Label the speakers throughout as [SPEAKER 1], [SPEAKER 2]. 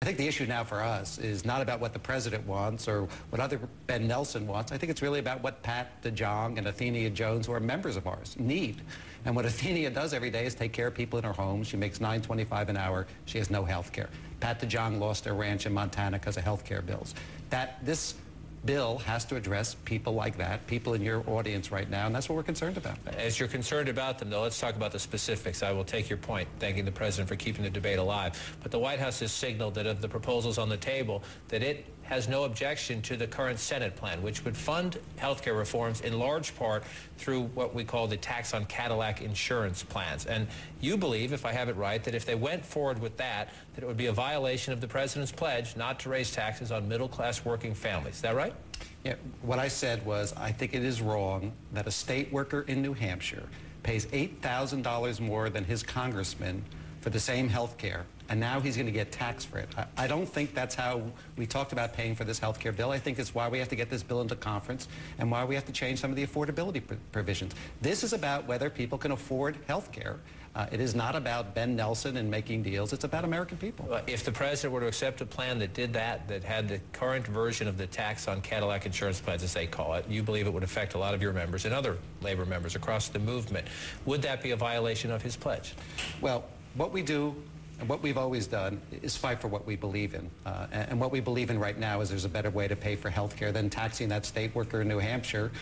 [SPEAKER 1] think the issue now for us is not about what the president wants or what other Ben Nelson wants. I think it's really about what Pat DeJong and Athenia Jones, who are members of ours, need. And what Athenia does every day is take care of people in her home. She makes $9.25 an hour. She has no health care. Pat DeJong lost her ranch in Montana because of health care bills. This bill has to address people like that, people in your audience right now, and that's what we're concerned about.
[SPEAKER 2] As you're concerned about them, though, let's talk about the specifics. I will take your point, thanking the president for keeping the debate alive. But the White House has signaled that of the proposals on the table, that it has no objection to the current Senate plan, which would fund health care reforms in large part through what we call the tax on Cadillac insurance plans. And you believe, if I have it right, that if they went forward with that, that it would be a violation of the president's pledge not to raise taxes on middle-class working families. Is that right?
[SPEAKER 1] Yeah, what I said was, I think it is wrong that a state worker in New Hampshire pays $8,000 more than his congressman for the same health care, and now he's going to get taxed for it. I don't think that's how we talked about paying for this health care bill. I think it's why we have to get this bill into conference and why we have to change some of the affordability provisions. This is about whether people can afford health care. It is not about Ben Nelson and making deals. It's about American people.
[SPEAKER 2] If the president were to accept a plan that did that had the current version of the tax on Cadillac insurance plans, as they call it, you believe it would affect a lot of your members and other labor members across the movement. Would that be a violation of his pledge?
[SPEAKER 1] Well, what we do and what we've always done is fight for what we believe in. And what we believe in right now is there's a better way to pay for health care than taxing that state worker in New Hampshire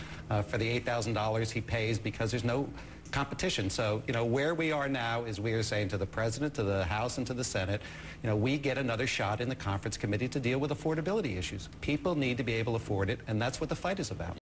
[SPEAKER 1] for the $8,000 he pays because there's no competition. So, you know, where we are now is we are saying to the president, to the House, and to the Senate, you know, we get another shot in the conference committee to deal with affordability issues. People need to be able to afford it, and that's what the fight is about.